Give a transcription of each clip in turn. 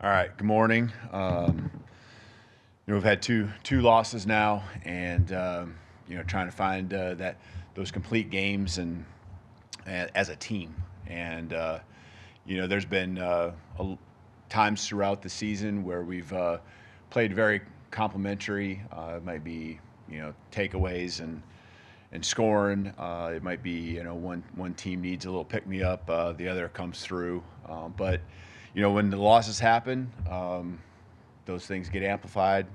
All right. Good morning. We've had two losses now, and trying to find that those complete games and as a team. And there's been times throughout the season where we've played very complimentary. It might be takeaways and scoring. It might be one team needs a little pick me up, the other comes through. But when the losses happen, those things get amplified.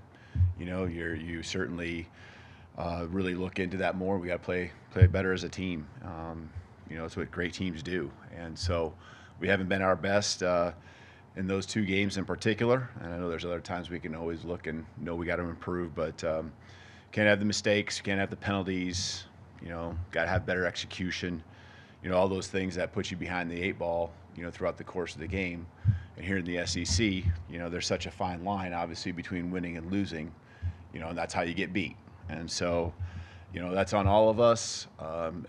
You certainly really look into that more. We got to play better as a team. It's what great teams do, and so we haven't been our best in those two games in particular. And I know there's other times we can always look and know we got to improve, but can't have the mistakes, can't have the penalties. Got to have better execution. All those things that put you behind the eight ball. Throughout the course of the game. And here in the SEC, there's such a fine line, obviously, between winning and losing. And that's how you get beat. And so, that's on all of us.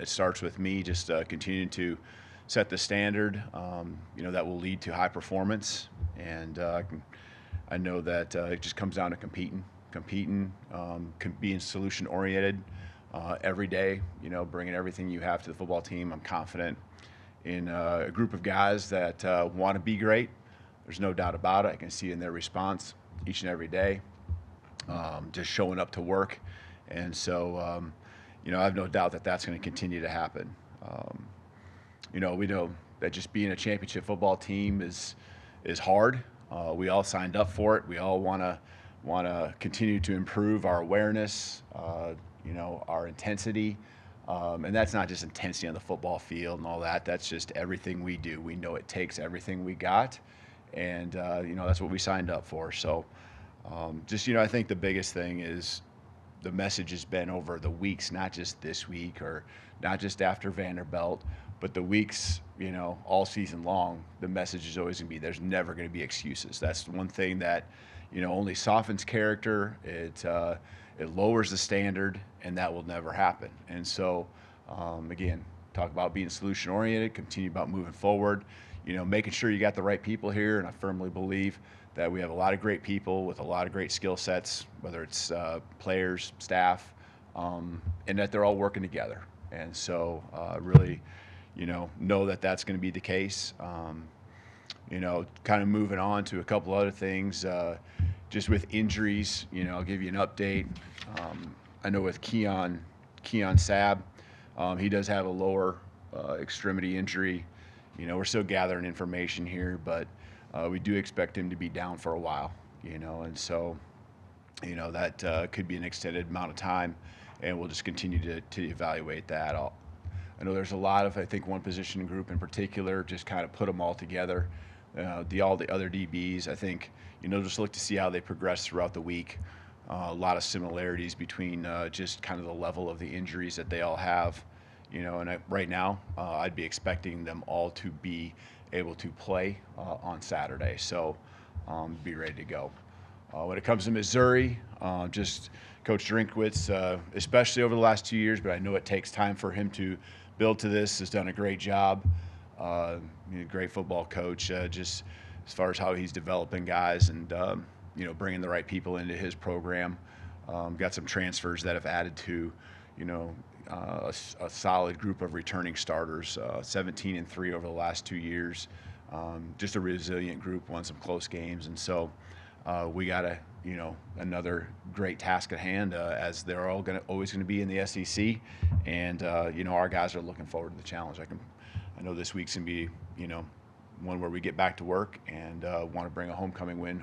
It starts with me just continuing to set the standard. That will lead to high performance. And I know that it just comes down to competing, being solution oriented every day. Bringing everything you have to the football team. I'm confident in a group of guys that want to be great. There's no doubt about it. I can see in their response each and every day, just showing up to work. And so, I have no doubt that that's going to continue to happen. We know that just being a championship football team is hard. We all signed up for it. We all want to continue to improve our awareness, our intensity. And that's not just intensity on the football field and all that. That's just everything we do. We know it takes everything we got, and that's what we signed up for. So, I think the biggest thing is the message has been over the weeks, not just this week or not just after Vanderbilt, but the weeks, all season long. The message is always going to be: there's never going to be excuses. That's one thing that only softens character. It lowers the standard, and that will never happen. And so, again, talk about being solution oriented, continue about moving forward, making sure you got the right people here. And I firmly believe that we have a lot of great people with a lot of great skill sets, whether it's players, staff, and that they're all working together. And so, really, know that that's going to be the case. Kind of moving on to a couple other things. Just with injuries, I'll give you an update. I know with Keon Sabb, he does have a lower extremity injury. We're still gathering information here, but we do expect him to be down for a while. And so, that could be an extended amount of time, and we'll just continue to evaluate that. I know there's a lot of, I think, one position group in particular, just kind of put them all together. All the other DBs, I think, just look to see how they progress throughout the week. A lot of similarities between just kind of the level of the injuries that they all have. Right now, I'd be expecting them all to be able to play on Saturday. So be ready to go. When it comes to Missouri, just Coach Drinkwitz, especially over the last 2 years, but I know it takes time for him to build to this, has done a great job. Great football coach, just as far as how he's developing guys and, bringing the right people into his program. Got some transfers that have added to, a solid group of returning starters, 17-3 over the last 2 years. Just a resilient group, won some close games. And so we got another great task at hand, as they're all always going to be in the SEC. And, our guys are looking forward to the challenge. I know this week's going to be, one where we get back to work and want to bring a homecoming win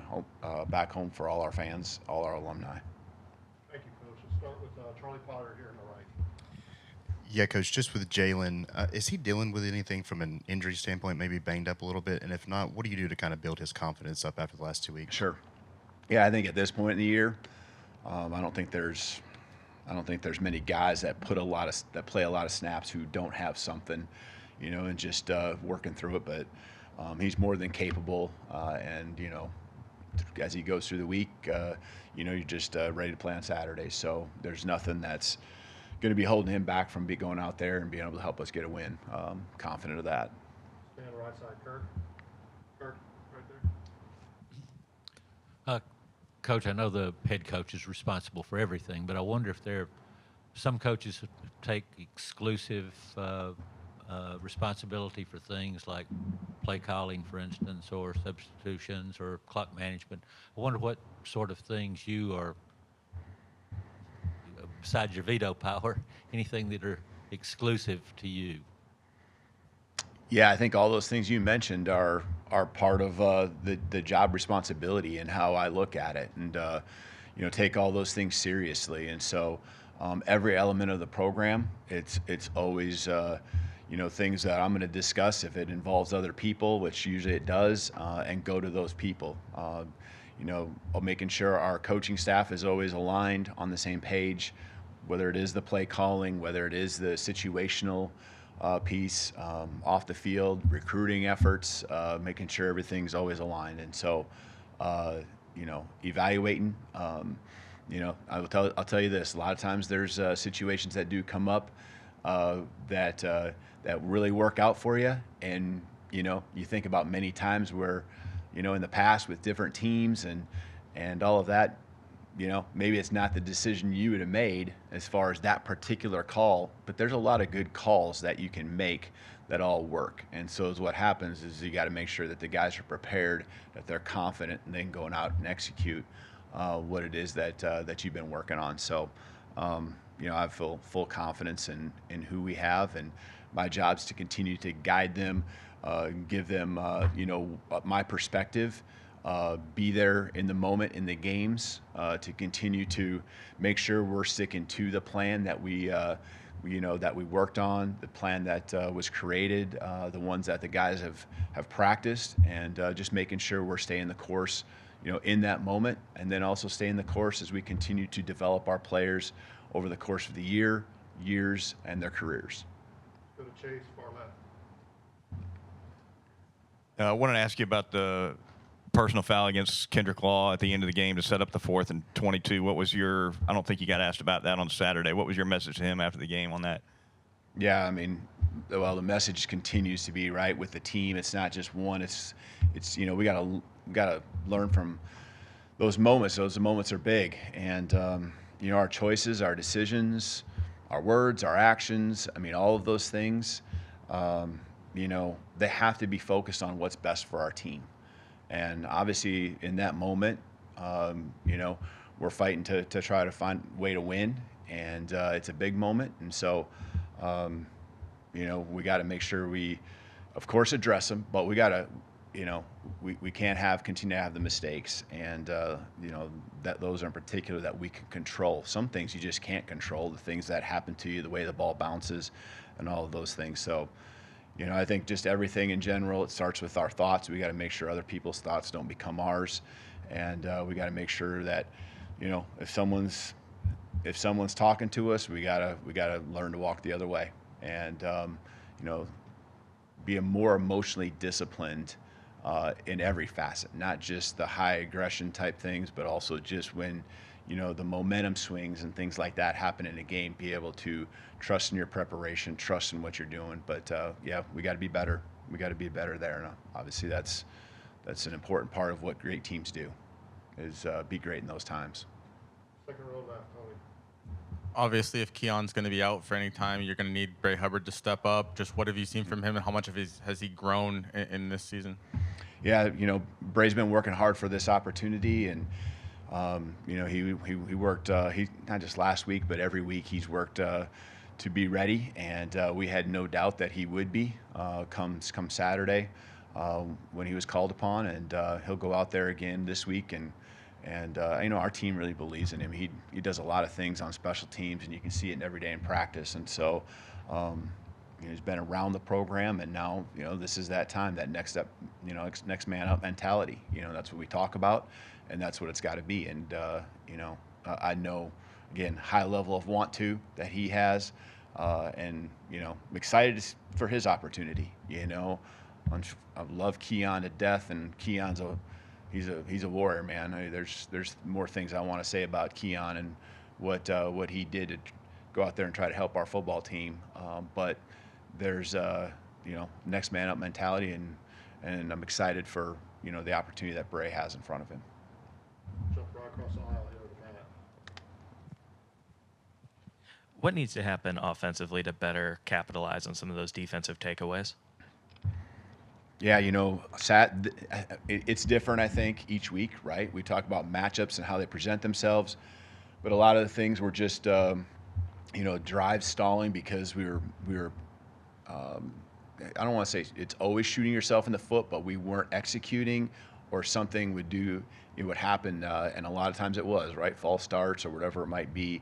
back home for all our fans, all our alumni. Thank you, Coach. Let's start with Charlie Potter here on the right. Yeah, Coach, just with Jalen, is he dealing with anything from an injury standpoint, maybe banged up a little bit? And if not, what do you do to kind of build his confidence up after the last 2 weeks? Sure. Yeah, I think at this point in the year, I don't think there's many guys that play a lot of snaps who don't have something, and just working through it. But he's more than capable, and as he goes through the week, you're just ready to play on Saturday. So there's nothing that's going to be holding him back from going out there and being able to help us get a win. Confident of that. Stay on the right side, Kirk. Kirk, right there. Uh, Coach, I know the head coach is responsible for everything, but I wonder if there are some coaches who take exclusive responsibility for things like play calling, for instance, or substitutions or clock management. I wonder what sort of things you are, besides your veto power, anything that are exclusive to you. Yeah, I think all those things you mentioned are part of the job responsibility and how I look at it, and take all those things seriously. And so every element of the program, it's always things that I'm going to discuss if it involves other people, which usually it does, and go to those people. Making sure our coaching staff is always aligned on the same page, whether it is the play calling, whether it is the situational piece, off the field, recruiting efforts, making sure everything's always aligned. And so, evaluating. I'll tell you this: a lot of times there's situations that do come up that really work out for you, and you think about many times where, in the past with different teams and all of that. Maybe it's not the decision you would have made as far as that particular call, but there's a lot of good calls that you can make that all work. And so what happens is you got to make sure that the guys are prepared, that they're confident, and then going out and execute what it is that you've been working on. So, I have full confidence in who we have, and my job's to continue to guide them, give them, my perspective. Be there in the moment in the games to continue to make sure we're sticking to the plan that we worked on, the plan that was created, the ones that the guys have practiced, and just making sure we're staying the course, in that moment, and then also staying the course as we continue to develop our players over the course of the years, and their careers. Go to Chase, far left. I wanted to ask you about the personal foul against Kendrick Law at the end of the game to set up the 4th and 22. What was your – I don't think you got asked about that on Saturday. What was your message to him after the game on that? Yeah, I mean, well, the message continues to be right with the team. It's not just one. It's we gotta learn from those moments. Those moments are big, and our choices, our decisions, our words, our actions. I mean, all of those things. They have to be focused on what's best for our team. And obviously, in that moment, we're fighting to try to find a way to win, and it's a big moment. And so, we got to make sure we, of course, address them, but we got to, we can't continue to have the mistakes, and that those in particular that we can control. Some things you just can't control, the things that happen to you, the way the ball bounces, and all of those things. So. I think just everything in general, it starts with our thoughts. We got to make sure other people's thoughts don't become ours, and we got to make sure that, if someone's talking to us, we gotta learn to walk the other way, and be a more emotionally disciplined in every facet, not just the high aggression type things, but also just when the momentum swings and things like that happen in a game, be able to trust in your preparation, trust in what you're doing. But we got to be better. We got to be better there. And obviously that's an important part of what great teams do, is be great in those times. Second row left, Tony. Obviously, if Keon's going to be out for any time, you're going to need Bray Hubbard to step up. Just what have you seen from him, and how much has he grown in this season? Yeah, Bray's been working hard for this opportunity, and he worked he not just last week, but every week he's worked to be ready, and we had no doubt that he would be come Saturday when he was called upon, and he'll go out there again this week, and our team really believes in him. He does a lot of things on special teams, and you can see it every day in practice, and so he's been around the program, and now this is that time, that next step, next man up mentality. That's what we talk about, and that's what it's got to be. And I know, again, high level of want to that he has, and I'm excited for his opportunity. I love Keon to death, and Keon's he's a warrior, man. I mean, there's more things I want to say about Keon and what he did to go out there and try to help our football team, but there's next man up mentality, and I'm excited for the opportunity that Bray has in front of him. right across the aisle here with Matt. What needs to happen offensively to better capitalize on some of those defensive takeaways? Yeah, it's different, I think, each week, right? We talk about matchups and how they present themselves, but a lot of the things were just, drive stalling because we were I don't want to say it's always shooting yourself in the foot, but we weren't executing, or something would happen, and a lot of times it was, right, false starts or whatever it might be.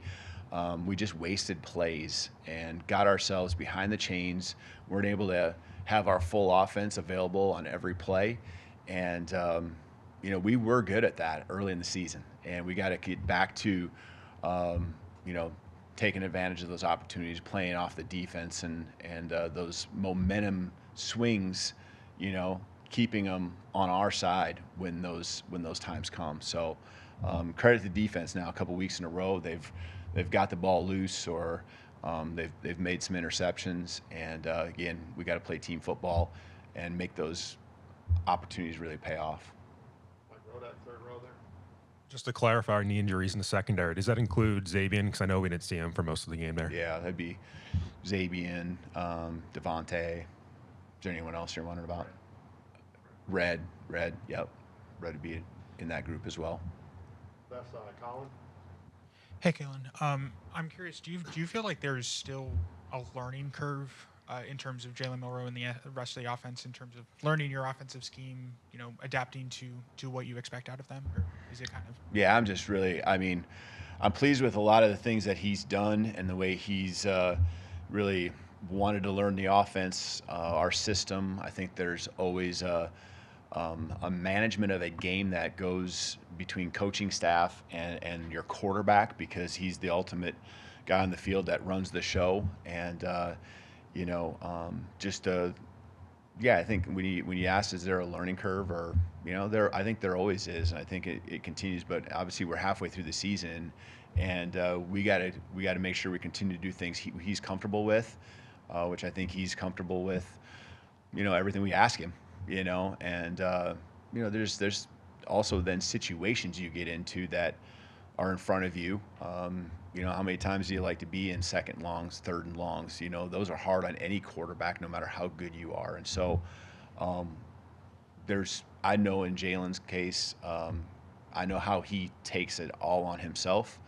We just wasted plays and got ourselves behind the chains, weren't able to have our full offense available on every play, and we were good at that early in the season, and we got to get back to taking advantage of those opportunities, playing off the defense, and those momentum swings, keeping them on our side when those times come. So credit to the defense. Now a couple weeks in a row, they've got the ball loose, or they've made some interceptions, and again, we got to play team football and make those opportunities really pay off. Mike Rodak, third row there. Just to clarify on the injuries in the secondary, does that include Zabian? Because I know we didn't see him for most of the game there. Yeah, that'd be Zabian, Devontae. Is there anyone else you're wondering about? Red, yep. Red would be in that group as well. Left side, Colin. Hey, Kalen. I'm curious. Do you feel like there's still a learning curve in terms of Jalen Milroe and the rest of the offense, in terms of learning your offensive scheme, adapting to what you expect out of them, or is it kind of? Yeah, I'm pleased with a lot of the things that he's done and the way he's really wanted to learn the offense, our system. I think there's always a management of a game that goes between coaching staff and your quarterback, because he's the ultimate guy on the field that runs the show. And I think when you ask, is there a learning curve, or I think there always is, and I think it continues. But obviously, we're halfway through the season, and we got to make sure we continue to do things he's comfortable with, which I think he's comfortable with. Everything we ask him, and there's also then situations you get into that are in front of you. How many times do you like to be in second longs, third and longs? Those are hard on any quarterback, no matter how good you are. And so I know in Jalen's case, I know how he takes it all on himself,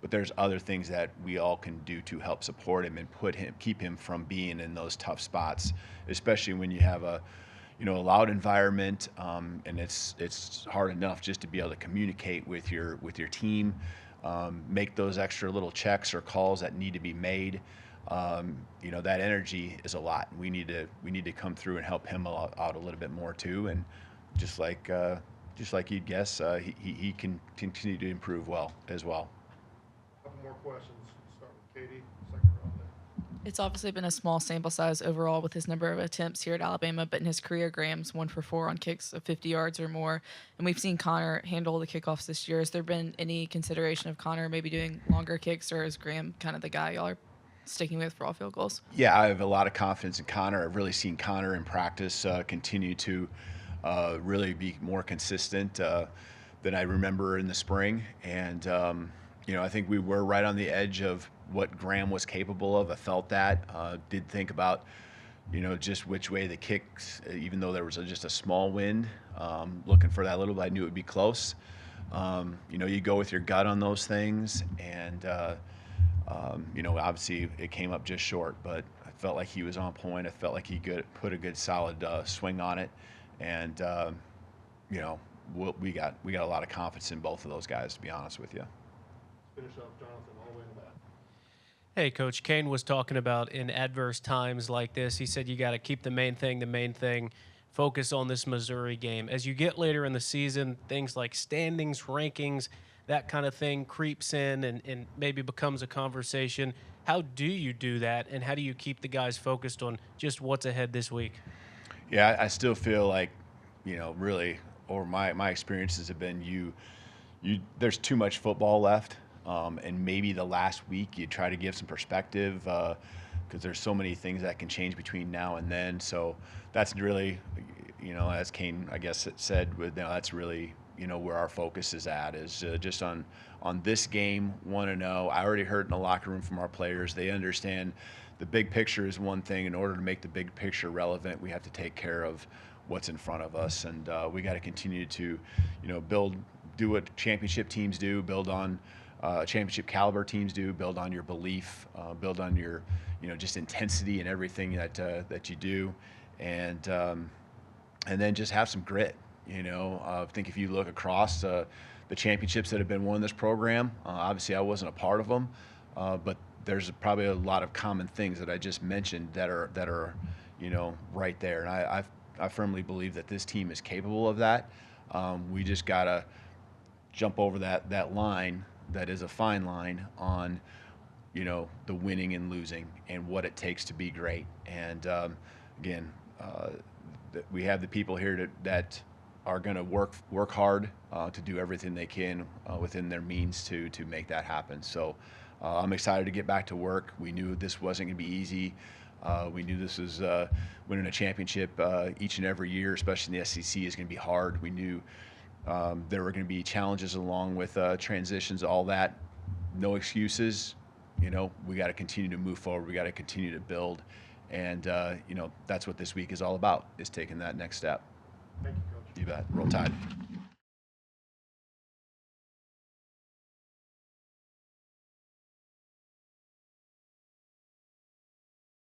but there's other things that we all can do to help support him and keep him from being in those tough spots, especially when you have a loud environment, and it's hard enough just to be able to communicate with your team, make those extra little checks or calls that need to be made. That energy is a lot. We need to come through and help him out a little bit more too. And just like you'd guess, he can continue to improve as well. Couple more questions. Start with Katie, second row there. It's obviously been a small sample size overall with his number of attempts here at Alabama, but in his career, Graham's 1 for 4 on kicks of 50 yards or more. And we've seen Connor handle the kickoffs this year. Has there been any consideration of Connor maybe doing longer kicks, or is Graham kind of the guy y'all are sticking with for all field goals? Yeah, I have a lot of confidence in Connor. I've really seen Connor in practice continue to really be more consistent than I remember in the spring. And, I think we were right on the edge of what Graham was capable of. I felt that. Did think about, just which way the kicks, even though there was just a small wind, looking for that little bit. I knew it would be close. You go with your gut on those things, and, obviously it came up just short, but I felt like he was on point. I felt like he put a good solid swing on it, and, we got a lot of confidence in both of those guys, to be honest with you. Finish up, Jonathan, all the way in the back. Hey, Coach, Kane was talking about in adverse times like this, he said you got to keep the main thing, focus on this Missouri game. As you get later in the season, things like standings, rankings, that kind of thing creeps in and maybe becomes a conversation. How do you do that, and how do you keep the guys focused on just what's ahead this week? Yeah, I still feel like, really, or my experiences have been there's too much football left. And maybe the last week you try to give some perspective, because there's so many things that can change between now and then. So that's really, as Kane, I guess, said, that's really where our focus is at is just on this game, 1-0. I already heard in the locker room from our players. They understand the big picture is one thing. In order to make the big picture relevant, we have to take care of what's in front of us, and we got to continue to, do what championship teams do, build on championship caliber teams do, build on your belief, build on your, just intensity and everything that you do, and then just have some grit. I think if you look across the championships that have been won in this program, obviously I wasn't a part of them, but there's probably a lot of common things that I just mentioned that are right there, and I firmly believe that this team is capable of that. We just gotta jump over that line that is a fine line on the winning and losing and what it takes to be great. And again, we have the people here that are going to work hard to do everything they can within their means to make that happen. So I'm excited to get back to work. We knew this wasn't going to be easy. We knew this was winning a championship each and every year, especially in the SEC, is going to be hard. We knew there were going to be challenges along with transitions, all that. No excuses. We got to continue to move forward. We got to continue to build. And, that's what this week is all about, is taking that next step. Thank you, Coach. You bet. Roll Tide.